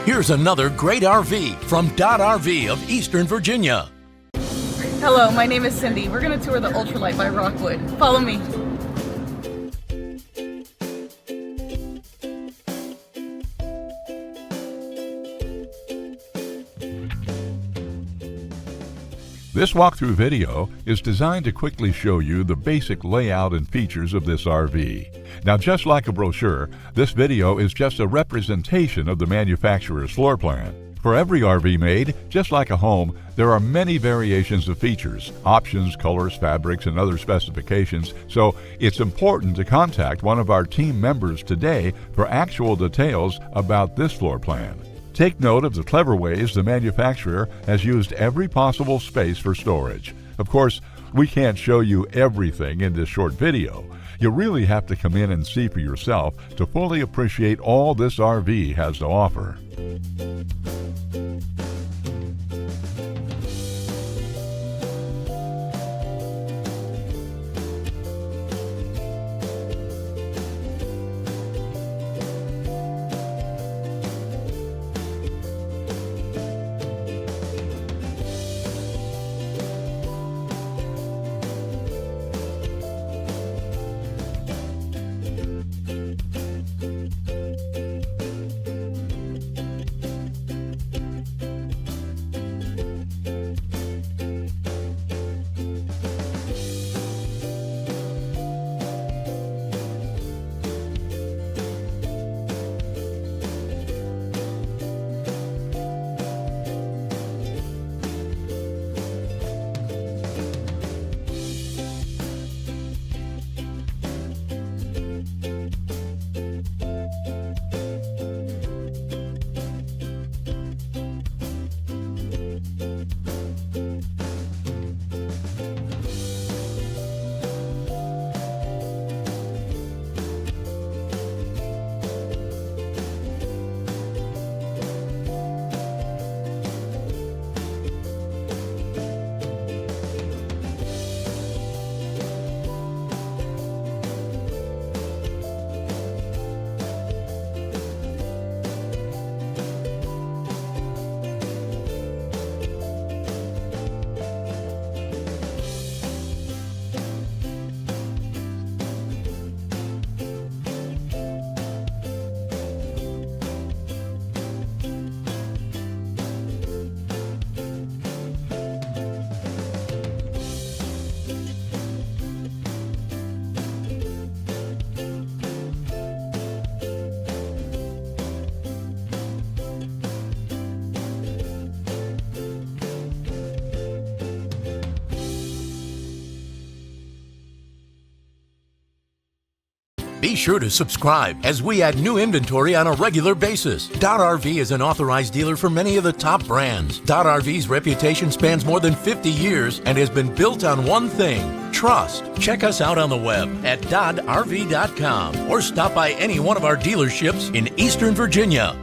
Here's another great RV from Dodd RV of Eastern Virginia. Hello, my name is Cindy. We're going to tour the Ultra Lite by Rockwood. Follow me. This walkthrough video is designed to quickly show you the basic layout and features of this RV. Now, just like a brochure, this video is just a representation of the manufacturer's floor plan. For every RV made, just like a home, there are many variations of features, options, colors, fabrics, and other specifications, so it's important to contact one of our team members today for actual details about this floor plan. Take note of the clever ways the manufacturer has used every possible space for storage. Of course, we can't show you everything in this short video. You really have to come in and see for yourself to fully appreciate all this RV has to offer. Be sure to subscribe as we add new inventory on a regular basis. Dodd RV is an authorized dealer for many of the top brands. Dodd RV's reputation spans more than 50 years and has been built on one thing: trust. Check us out on the web at doddrv.com or stop by any one of our dealerships in Eastern Virginia.